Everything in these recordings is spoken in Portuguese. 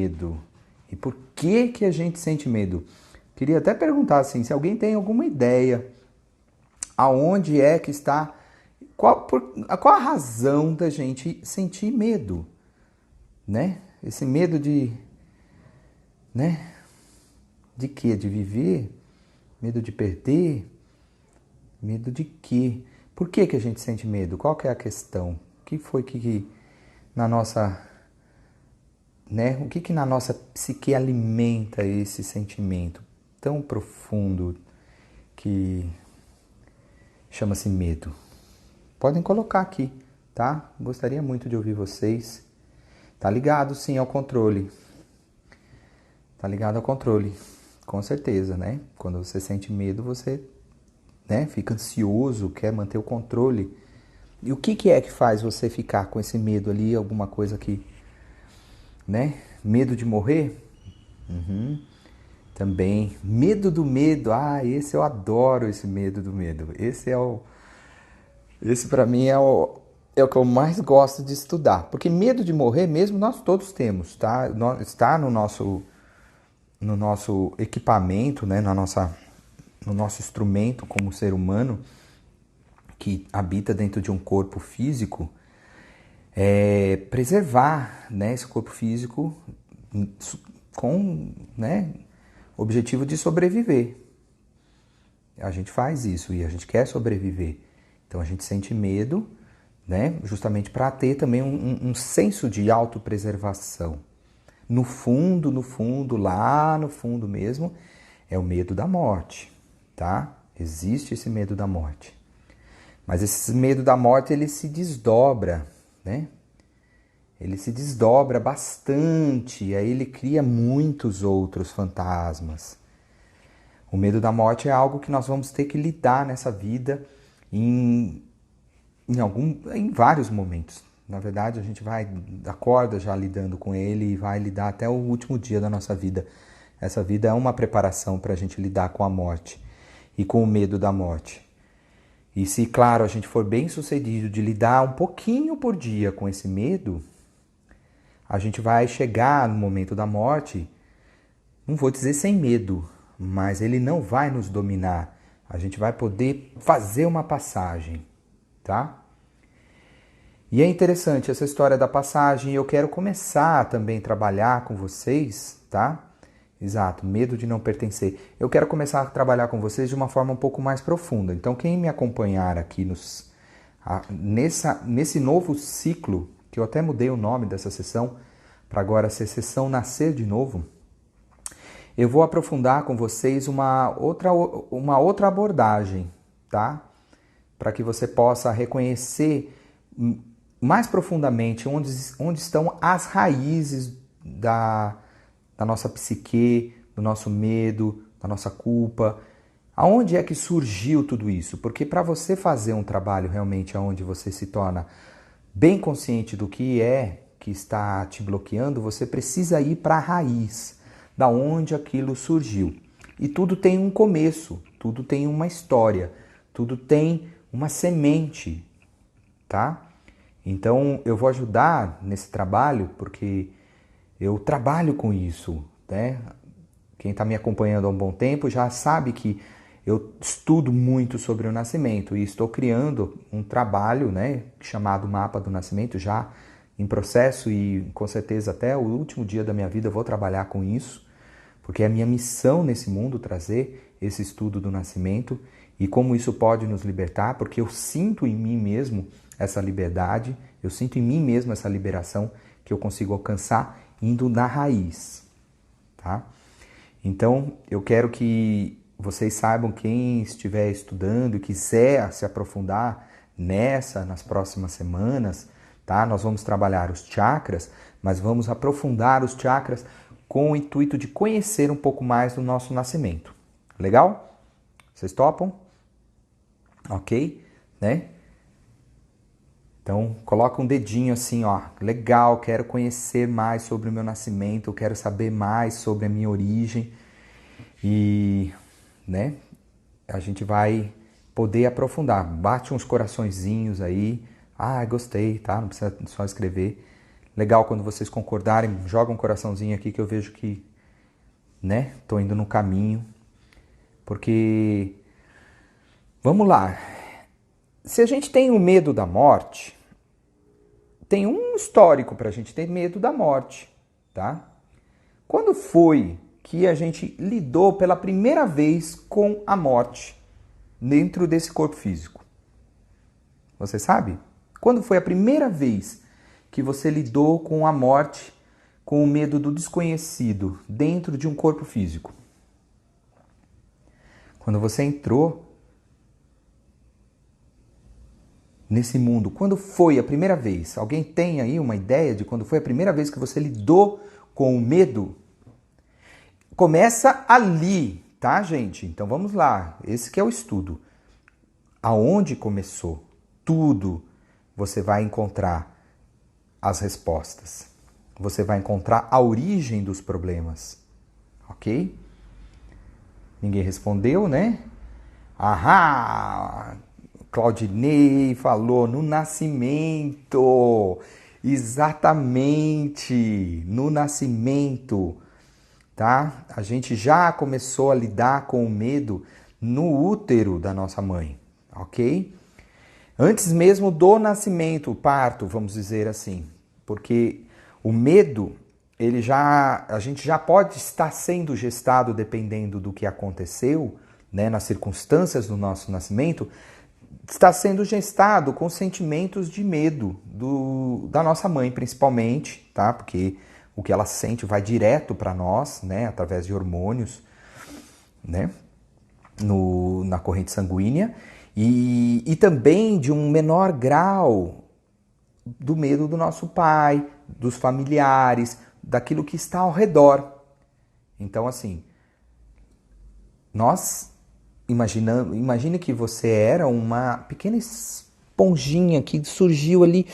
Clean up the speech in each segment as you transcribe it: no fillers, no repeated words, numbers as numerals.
medo? E por que que a gente sente medo? Queria até perguntar assim, se alguém tem alguma ideia aonde é que está, qual a razão da gente sentir medo, né? Esse medo de, né? De quê? De viver? Medo de perder? Medo de quê? Por que que a gente sente medo? Qual que é a questão? O que foi que na nossa, né? O que que na nossa psique alimenta esse sentimento tão profundo que chama-se medo? Podem colocar aqui, tá? Gostaria muito de ouvir vocês. Tá ligado, sim, ao controle. Tá ligado ao controle, com certeza, né? Quando você sente medo, você, né, fica ansioso, quer manter o controle. E o que que é que faz você ficar com esse medo ali? Alguma coisa que, né? Medo de morrer? Também. Medo do medo. Ah, esse eu adoro, esse medo do medo. Esse para mim é o que eu mais gosto de estudar. Porque medo de morrer mesmo nós todos temos, tá? Está no nosso equipamento, né? No nosso instrumento como ser humano que habita dentro de um corpo físico, preservar, né, esse corpo físico com, né, objetivo de sobreviver. A gente faz isso e a gente quer sobreviver. Então a gente sente medo, né, justamente para ter também um senso de autopreservação. No fundo, lá no fundo mesmo, é o medo da morte, tá? Existe esse medo da morte. Mas esse medo da morte, ele se desdobra, né? Ele se desdobra bastante, e aí ele cria muitos outros fantasmas. O medo da morte é algo que nós vamos ter que lidar nessa vida em vários momentos. Na verdade, a gente acorda já lidando com ele e vai lidar até o último dia da nossa vida. Essa vida é uma preparação para a gente lidar com a morte e com o medo da morte. E se, claro, a gente for bem sucedido de lidar um pouquinho por dia com esse medo, a gente vai chegar no momento da morte, não vou dizer sem medo, mas ele não vai nos dominar. A gente vai poder fazer uma passagem, tá? E é interessante essa história da passagem, eu quero começar também a trabalhar com vocês, tá? Exato, medo de não pertencer. Eu quero começar a trabalhar com vocês de uma forma um pouco mais profunda. Então, quem me acompanhar aqui nesse novo ciclo, que eu até mudei o nome dessa sessão, para agora ser sessão Nascer de Novo, eu vou aprofundar com vocês uma outra abordagem, tá? Para que você possa reconhecer mais profundamente onde estão as raízes da nossa psique, do nosso medo, da nossa culpa. Aonde é que surgiu tudo isso? Porque para você fazer um trabalho realmente onde você se torna bem consciente do que é que está te bloqueando, você precisa ir para a raiz, da onde aquilo surgiu. E tudo tem um começo, tudo tem uma história, tudo tem uma semente, tá? Então eu vou ajudar nesse trabalho porque eu trabalho com isso, né? Quem está me acompanhando há um bom tempo já sabe que eu estudo muito sobre o nascimento e estou criando um trabalho, né, chamado Mapa do Nascimento, já em processo e com certeza até o último dia da minha vida eu vou trabalhar com isso, porque é a minha missão nesse mundo trazer esse estudo do nascimento e como isso pode nos libertar, porque eu sinto em mim mesmo essa liberdade, eu sinto em mim mesmo essa liberação que eu consigo alcançar indo na raiz, tá? Então, eu quero que vocês saibam, quem estiver estudando e quiser se aprofundar nas próximas semanas, tá? Nós vamos trabalhar os chakras, mas vamos aprofundar os chakras com o intuito de conhecer um pouco mais do nosso nascimento. Legal? Vocês topam? Ok? Né? Então, coloca um dedinho assim, ó, legal, quero conhecer mais sobre o meu nascimento, quero saber mais sobre a minha origem e, né, a gente vai poder aprofundar. Bate uns coraçõezinhos aí, gostei, tá? Não precisa só escrever. Legal quando vocês concordarem, joga um coraçãozinho aqui que eu vejo que, né, tô indo no caminho. Porque, vamos lá, se a gente tem o medo da morte, tem um histórico para a gente ter medo da morte, tá? Quando foi que a gente lidou pela primeira vez com a morte dentro desse corpo físico? Você sabe? Quando foi a primeira vez que você lidou com a morte, com o medo do desconhecido dentro de um corpo físico? Quando você entrou nesse mundo, quando foi a primeira vez? Alguém tem aí uma ideia de quando foi a primeira vez que você lidou com o medo? Começa ali, tá, gente? Então vamos lá. Esse que é o estudo. Aonde começou? Tudo você vai encontrar as respostas. Você vai encontrar a origem dos problemas. Ok? Ninguém respondeu, né? Ahá! Claudinei falou no nascimento. Exatamente, no nascimento, tá? A gente já começou a lidar com o medo no útero da nossa mãe, ok? Antes mesmo do nascimento, parto, vamos dizer assim, porque o medo, a gente já pode estar sendo gestado dependendo do que aconteceu, né, nas circunstâncias do nosso nascimento, está sendo gestado com sentimentos de medo da nossa mãe, principalmente, tá? Porque o que ela sente vai direto para nós, né, através de hormônios, né, na corrente sanguínea, e também de um menor grau do medo do nosso pai, dos familiares, daquilo que está ao redor. Então, assim, imagine que você era uma pequena esponjinha que surgiu ali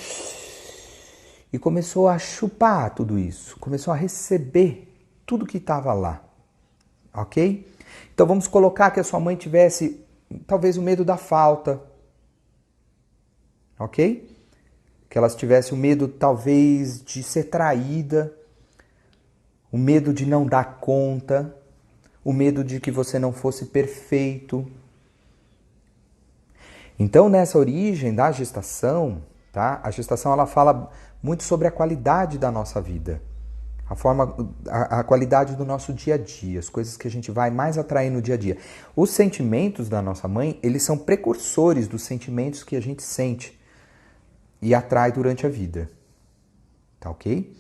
e começou a chupar tudo isso, começou a receber tudo que estava lá, ok? Então vamos colocar que a sua mãe tivesse talvez o medo da falta, ok? Que ela tivesse o medo talvez de ser traída, o medo de não dar conta, o medo de que você não fosse perfeito. Então, nessa origem da gestação, tá? A gestação ela fala muito sobre a qualidade da nossa vida, a qualidade do nosso dia a dia, as coisas que a gente vai mais atrair no dia a dia. Os sentimentos da nossa mãe, eles são precursores dos sentimentos que a gente sente e atrai durante a vida. Tá ok?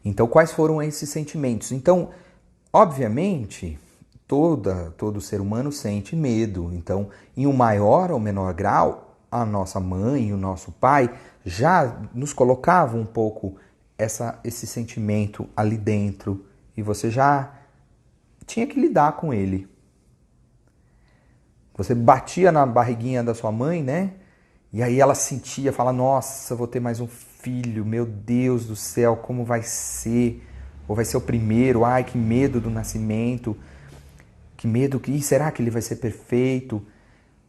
Então, quais foram esses sentimentos? Então, obviamente, todo ser humano sente medo. Então, em um maior ou menor grau, a nossa mãe e o nosso pai já nos colocavam um pouco esse sentimento ali dentro. E você já tinha que lidar com ele. Você batia na barriguinha da sua mãe, né? E aí ela sentia, fala, nossa, vou ter mais um filho, meu Deus do céu, como vai ser? Ou vai ser o primeiro? Ai, que medo do nascimento. Que medo, será que ele vai ser perfeito?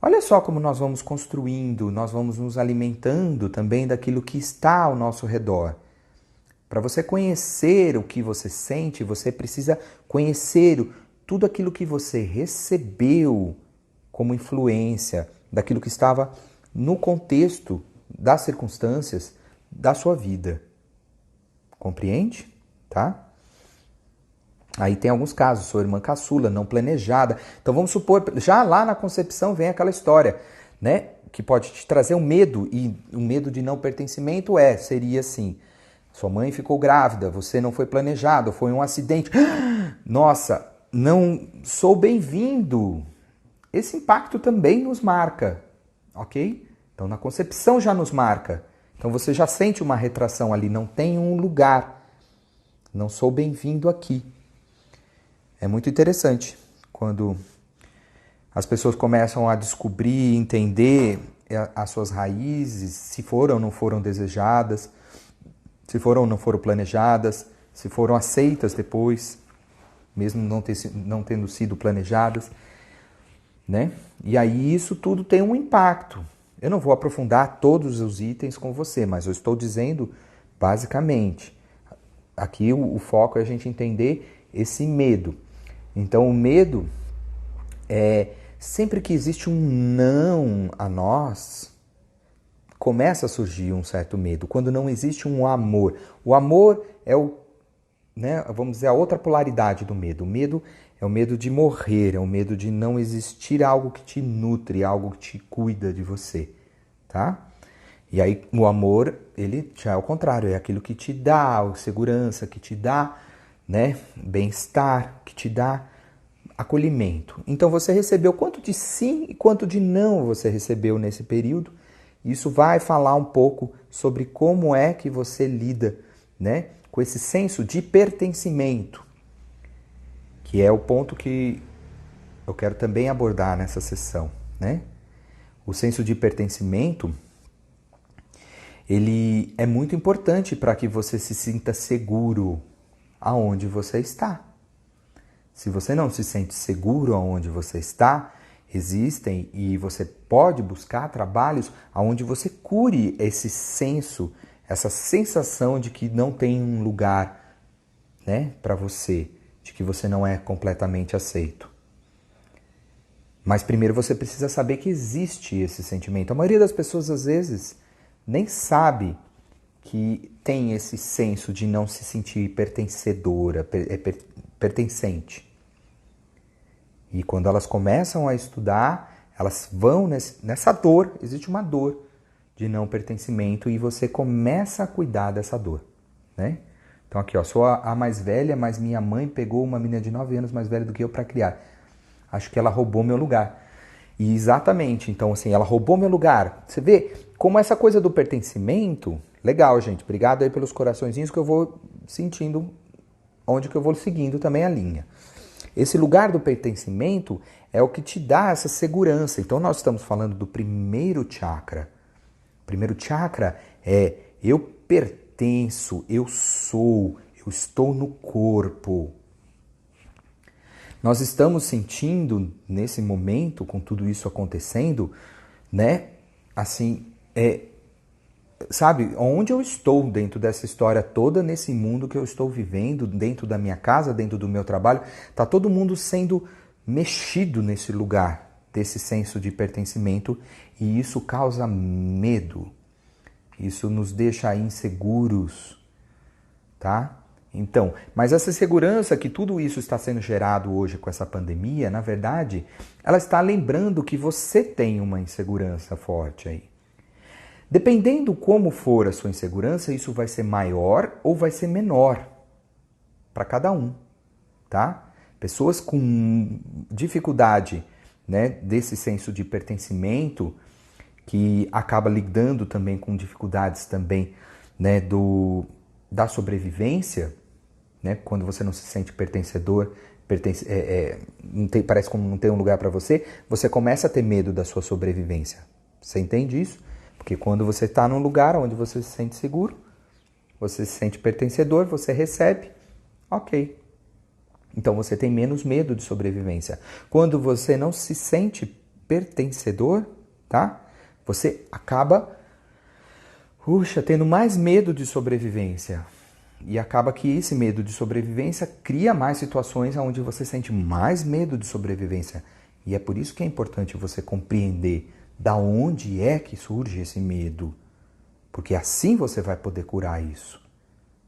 Olha só como nós vamos construindo, nós vamos nos alimentando também daquilo que está ao nosso redor. Para você conhecer o que você sente, você precisa conhecer tudo aquilo que você recebeu como influência daquilo que estava no contexto das circunstâncias da sua vida. Compreende? Tá? Aí tem alguns casos, sua irmã caçula, não planejada. Então vamos supor, já lá na concepção vem aquela história, né? Que pode te trazer um medo, e o medo de não pertencimento seria assim, sua mãe ficou grávida, você não foi planejado, foi um acidente. Nossa, não sou bem-vindo. Esse impacto também nos marca, ok? Então na concepção já nos marca. Então você já sente uma retração ali, não tem um lugar. Não sou bem-vindo aqui. É muito interessante quando as pessoas começam a descobrir, entender as suas raízes, se foram ou não foram desejadas, se foram ou não foram planejadas, se foram aceitas depois, mesmo não tendo sido planejadas, né? E aí isso tudo tem um impacto. Eu não vou aprofundar todos os itens com você, mas eu estou dizendo basicamente. Aqui o foco é a gente entender esse medo. Então o medo é sempre que existe um não a nós, começa a surgir um certo medo. Quando não existe um amor. O amor é vamos dizer, a outra polaridade do medo. O medo é o medo de morrer, é o medo de não existir algo que te nutre, algo que te cuida de você, tá? E aí o amor, ele já é o contrário, é aquilo que te dá segurança, que te dá, né, bem-estar, que te dá acolhimento. Então você recebeu quanto de sim e quanto de não você recebeu nesse período. Isso vai falar um pouco sobre como é que você lida, né, com esse senso de pertencimento, que é o ponto que eu quero também abordar nessa sessão, né? O senso de pertencimento, ele é muito importante para que você se sinta seguro aonde você está. Se você não se sente seguro aonde você está, existem e você pode buscar trabalhos aonde você cure esse senso, essa sensação de que não tem um lugar, né, para você, de que você não é completamente aceito. Mas primeiro você precisa saber que existe esse sentimento. A maioria das pessoas às vezes nem sabe que tem esse senso de não se sentir pertencedora, pertencente. E quando elas começam a estudar, elas vão nessa dor, existe uma dor de não pertencimento e você começa a cuidar dessa dor, né? Então aqui, ó, sou a mais velha, mas minha mãe pegou uma menina de 9 anos mais velha do que eu para criar. Acho que ela roubou meu lugar. E exatamente, então assim, ela roubou meu lugar. Você vê como essa coisa do pertencimento, legal, gente, obrigado aí pelos coraçõezinhos que eu vou sentindo, onde que eu vou seguindo também a linha. Esse lugar do pertencimento é o que te dá essa segurança. Então nós estamos falando do primeiro chakra. O primeiro chakra é eu pertenço, eu sou, eu estou no corpo. Nós estamos sentindo nesse momento, com tudo isso acontecendo, né? Assim, sabe, onde eu estou dentro dessa história toda, nesse mundo que eu estou vivendo, dentro da minha casa, dentro do meu trabalho, tá todo mundo sendo mexido nesse lugar, desse senso de pertencimento, e isso causa medo. Isso nos deixa inseguros, tá? Então, mas essa segurança que tudo isso está sendo gerado hoje com essa pandemia, na verdade, ela está lembrando que você tem uma insegurança forte aí. Dependendo como for a sua insegurança, isso vai ser maior ou vai ser menor para cada um, tá? Pessoas com dificuldade, né, desse senso de pertencimento, que acaba lidando também com dificuldades também, né, da sobrevivência, né, quando você não se sente pertencedor, parece como não tem um lugar para você, você começa a ter medo da sua sobrevivência. Você entende isso? Porque quando você está num lugar onde você se sente seguro, você se sente pertencedor, você recebe, ok. Então você tem menos medo de sobrevivência. Quando você não se sente pertencedor, tá? Você acaba, tendo mais medo de sobrevivência. E acaba que esse medo de sobrevivência cria mais situações onde você sente mais medo de sobrevivência. E é por isso que é importante você compreender da onde é que surge esse medo. Porque assim você vai poder curar isso,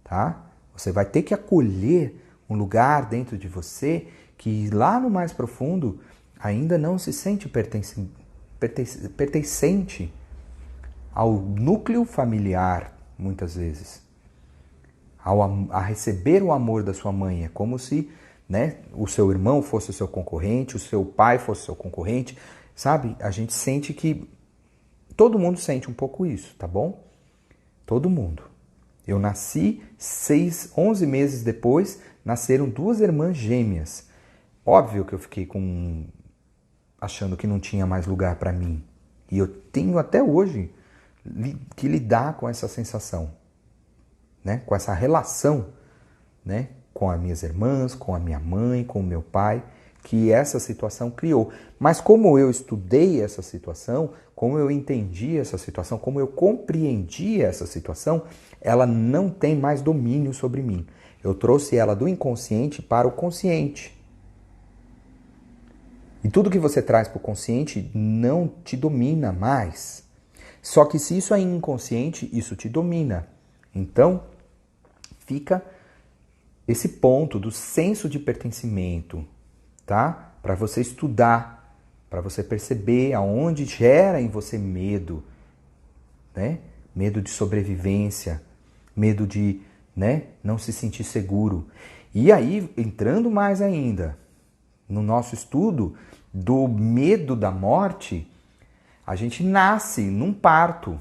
tá? Você vai ter que acolher um lugar dentro de você que lá no mais profundo ainda não se sente pertencente ao núcleo familiar, muitas vezes. A receber o amor da sua mãe. É como se, né, o seu irmão fosse o seu concorrente, o seu pai fosse o seu concorrente. Sabe? A gente sente que... Todo mundo sente um pouco isso, tá bom? Todo mundo. Eu nasci 11 meses depois, nasceram 2 irmãs gêmeas. Óbvio que eu fiquei achando que não tinha mais lugar para mim. E eu tenho até hoje que lidar com essa sensação, né? Com essa relação, né? Com as minhas irmãs, com a minha mãe, com o meu pai, que essa situação criou. Mas como eu estudei essa situação, como eu entendi essa situação, como eu compreendi essa situação, ela não tem mais domínio sobre mim. Eu trouxe ela do inconsciente para o consciente. E tudo que você traz para o consciente não te domina mais. Só que se isso é inconsciente, isso te domina. Então, fica esse ponto do senso de pertencimento, tá? Para você estudar, para você perceber aonde gera em você medo, né? Medo de sobrevivência, medo de, né, não se sentir seguro. E aí, entrando mais ainda no nosso estudo do medo da morte, a gente nasce num parto.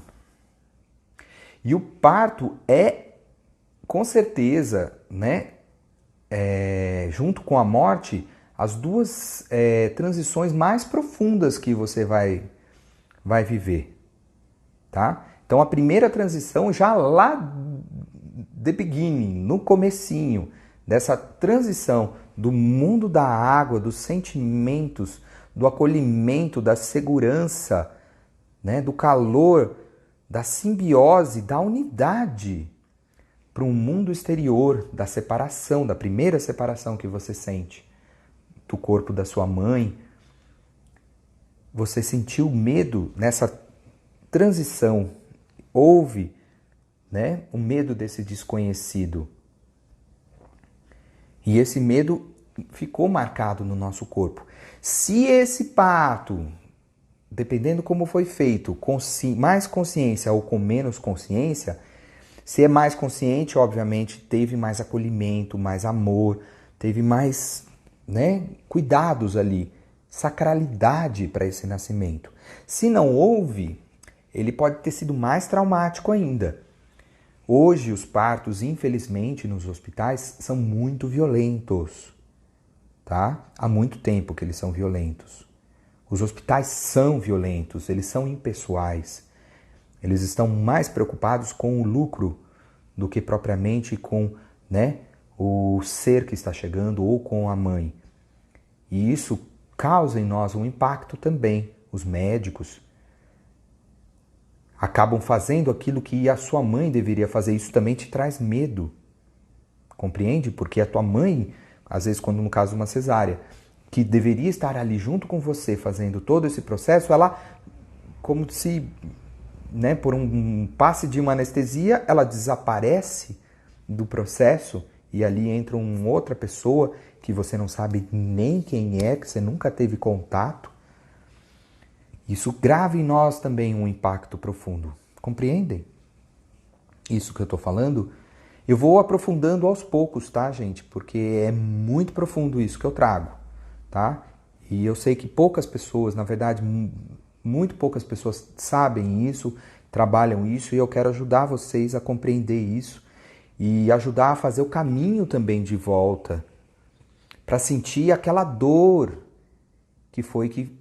E o parto é, com certeza, né, junto com a morte, as duas transições mais profundas que você vai viver, tá? Então a primeira transição já lá the beginning, no comecinho dessa transição do mundo da água, dos sentimentos, do acolhimento, da segurança, né, do calor, da simbiose, da unidade, para um mundo exterior, da separação, da primeira separação que você sente do corpo da sua mãe. Você sentiu medo nessa transição, houve, né, o medo desse desconhecido. E esse medo ficou marcado no nosso corpo. Se esse parto, dependendo como foi feito, com mais consciência ou com menos consciência, se é mais consciente, obviamente, teve mais acolhimento, mais amor, teve mais, né, cuidados ali, sacralidade para esse nascimento. Se não houve, ele pode ter sido mais traumático ainda. Hoje, os partos, infelizmente, nos hospitais são muito violentos, tá? Há muito tempo que eles são violentos. Os hospitais são violentos, eles são impessoais. Eles estão mais preocupados com o lucro do que propriamente com, né, o ser que está chegando ou com a mãe. E isso causa em nós um impacto também. Os médicos acabam fazendo aquilo que a sua mãe deveria fazer. Isso também te traz medo. Compreende? Porque a tua mãe, às vezes quando no caso uma cesárea, que deveria estar ali junto com você fazendo todo esse processo, ela, como se, né, por um passe de uma anestesia, ela desaparece do processo e ali entra uma outra pessoa que você não sabe nem quem é, que você nunca teve contato. Isso grava em nós também um impacto profundo. Compreendem? Isso que eu estou falando? Eu vou aprofundando aos poucos, tá, gente? Porque é muito profundo isso que eu trago, tá? E eu sei que poucas pessoas, na verdade, muito poucas pessoas sabem isso, trabalham isso, e eu quero ajudar vocês a compreender isso e ajudar a fazer o caminho também de volta para sentir aquela dor que foi que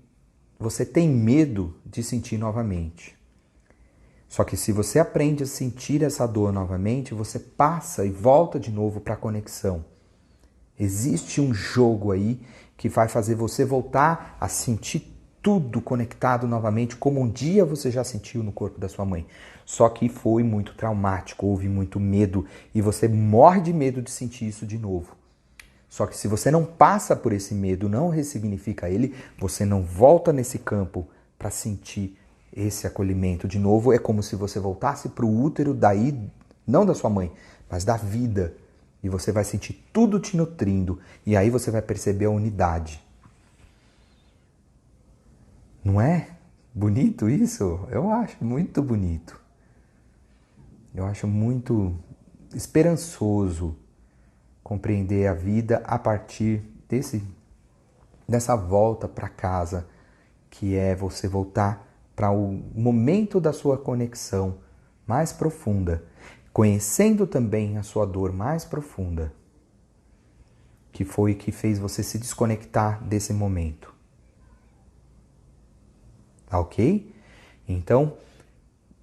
você tem medo de sentir novamente. Só que se você aprende a sentir essa dor novamente, você passa e volta de novo para a conexão. Existe um jogo aí que vai fazer você voltar a sentir tudo conectado novamente, como um dia você já sentiu no corpo da sua mãe. Só que foi muito traumático, houve muito medo e você morre de medo de sentir isso de novo. Só que se você não passa por esse medo, não ressignifica ele, você não volta nesse campo para sentir esse acolhimento de novo. É como se você voltasse para o útero daí, não da sua mãe, mas da vida. E você vai sentir tudo te nutrindo. E aí você vai perceber a unidade. Não é bonito isso? Eu acho muito bonito. Eu acho muito esperançoso compreender a vida a partir dessa volta para casa, que é você voltar para o momento da sua conexão mais profunda, conhecendo também a sua dor mais profunda, que foi que fez você se desconectar desse momento. Tá ok? Então,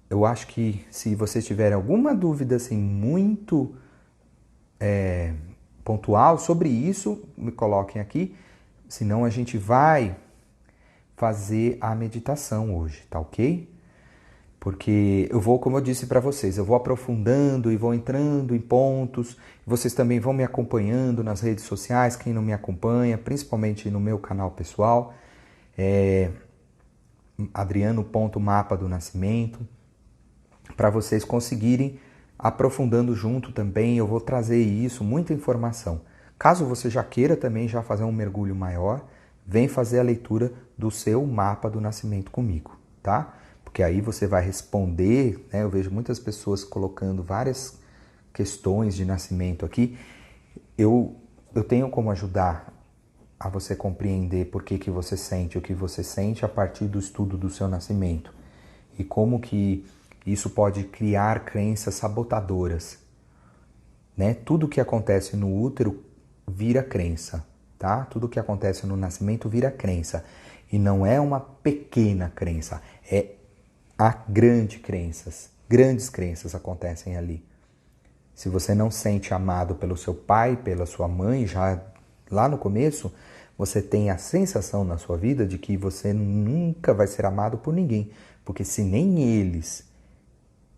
eu acho que se vocês tiverem alguma dúvida assim, muito pontual sobre isso, me coloquem aqui. senão a gente vai fazer a meditação hoje, tá ok? Porque eu vou, como eu disse para vocês, eu vou aprofundando e vou entrando em pontos. Vocês também vão me acompanhando nas redes sociais, quem não me acompanha, principalmente no meu canal pessoal, Adriano.mapa do Nascimento, para vocês conseguirem aprofundando junto também. Eu vou trazer isso, muita informação. Caso você já queira também já fazer um mergulho maior, vem fazer a leitura do seu mapa do nascimento comigo, tá? Porque aí você vai responder, né? Eu vejo muitas pessoas colocando várias questões de nascimento aqui. Eu tenho como ajudar a você compreender por que você sente o que você sente a partir do estudo do seu nascimento. E como que isso pode criar crenças sabotadoras, né? Tudo que acontece no útero vira crença, tá? Tudo que acontece no nascimento vira crença. E não é uma pequena crença, há grandes crenças acontecem ali. Se você não sente amado pelo seu pai, pela sua mãe, já lá no começo, você tem a sensação na sua vida de que você nunca vai ser amado por ninguém. Porque se nem eles,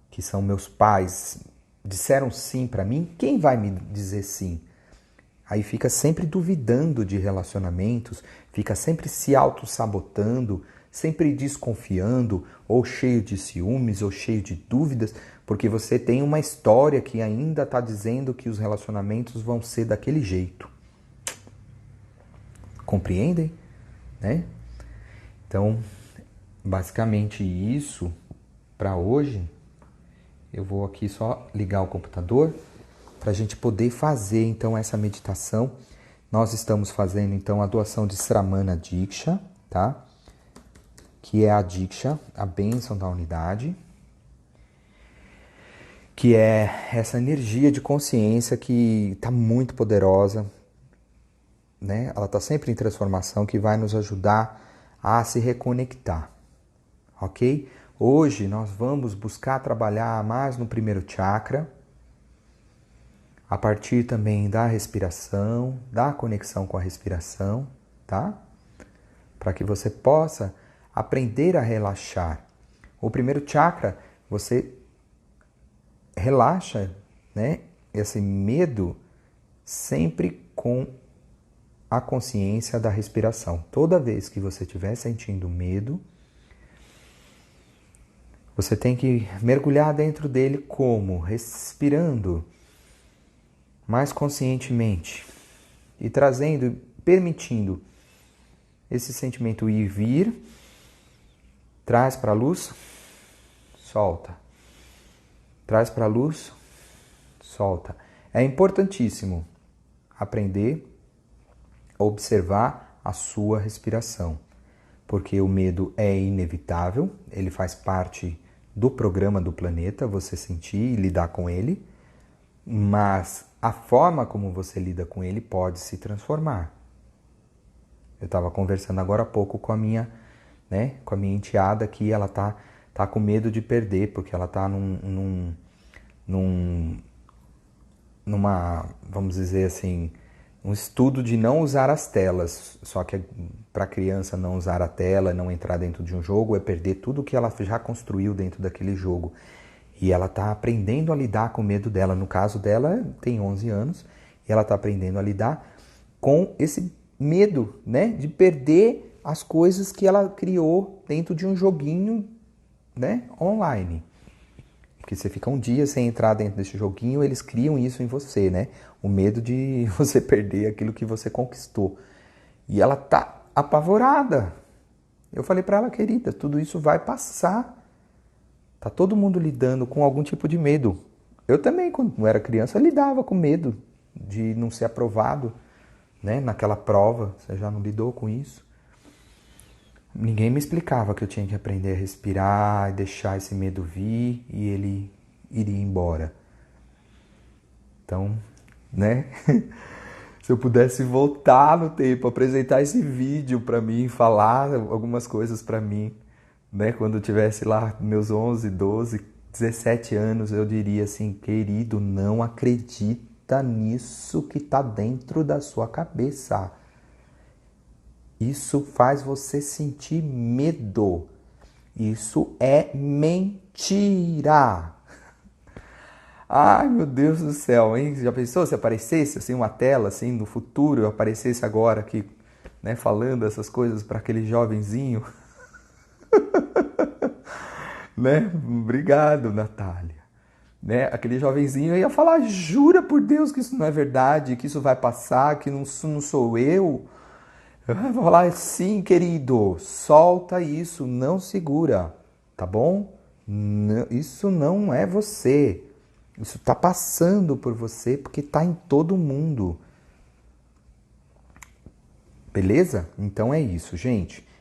que são meus pais, disseram sim para mim, quem vai me dizer sim? Aí fica sempre duvidando de relacionamentos, fica sempre se auto-sabotando, sempre desconfiando, ou cheio de ciúmes, ou cheio de dúvidas, porque você tem uma história que ainda está dizendo que os relacionamentos vão ser daquele jeito. Compreendem? Né? Então, basicamente isso para hoje. Eu vou aqui só ligar o computador para a gente poder fazer então essa meditação. Nós estamos fazendo então a doação de Sramana Diksha, tá? Que é a Diksha, a bênção da unidade, que é essa energia de consciência que está muito poderosa, né? Ela está sempre em transformação, que vai nos ajudar a se reconectar, ok? Hoje nós vamos buscar trabalhar mais no primeiro chakra, a partir também da respiração, da conexão com a respiração, tá? Para que você possa aprender a relaxar. O primeiro chakra, você relaxa, né? Esse medo sempre com a consciência da respiração. Toda vez que você estiver sentindo medo, você tem que mergulhar dentro dele como? Respirando mais conscientemente e trazendo, permitindo esse sentimento ir e vir, traz para a luz, solta. Traz para a luz, solta. É importantíssimo aprender a observar a sua respiração, porque o medo é inevitável, ele faz parte do programa do planeta, você sentir e lidar com ele, mas a forma como você lida com ele pode se transformar. Eu estava conversando agora há pouco com a minha enteada, que ela tá com medo de perder, porque ela tá numa, vamos dizer assim, um estudo de não usar as telas. Só que para a criança não usar a tela, não entrar dentro de um jogo, é perder tudo que ela já construiu dentro daquele jogo. E ela está aprendendo a lidar com o medo dela. No caso dela, tem 11 anos, e ela está aprendendo a lidar com esse medo, né, de perder as coisas que ela criou dentro de um joguinho, né, online. Porque você fica um dia sem entrar dentro desse joguinho, eles criam isso em você, né? O medo de você perder aquilo que você conquistou. E ela tá apavorada. Eu falei para ela, querida, tudo isso vai passar. Tá todo mundo lidando com algum tipo de medo. Eu também, quando era criança, lidava com medo de não ser aprovado, né? Naquela prova. Você já não lidou com isso? Ninguém me explicava que eu tinha que aprender a respirar e deixar esse medo vir e ele iria embora. Então, né? Se eu pudesse voltar no tempo, apresentar esse vídeo para mim, falar algumas coisas para mim, né? Quando eu tivesse lá meus 11, 12, 17 anos, eu diria assim, querido, não acredita nisso que está dentro da sua cabeça. Isso faz você sentir medo. Isso é mentira. Ai, meu Deus do céu, hein? Já pensou se aparecesse assim uma tela assim no futuro, eu aparecesse agora aqui, né, falando essas coisas para aquele jovenzinho, né? Obrigado, Natália. Né? Aquele jovenzinho ia falar: "Jura por Deus que isso não é verdade, que isso vai passar, que não sou eu?" Eu vou falar: "Sim, querido, solta isso, não segura, tá bom? Isso não é você. Isso está passando por você porque está em todo mundo. Beleza? Então é isso, gente.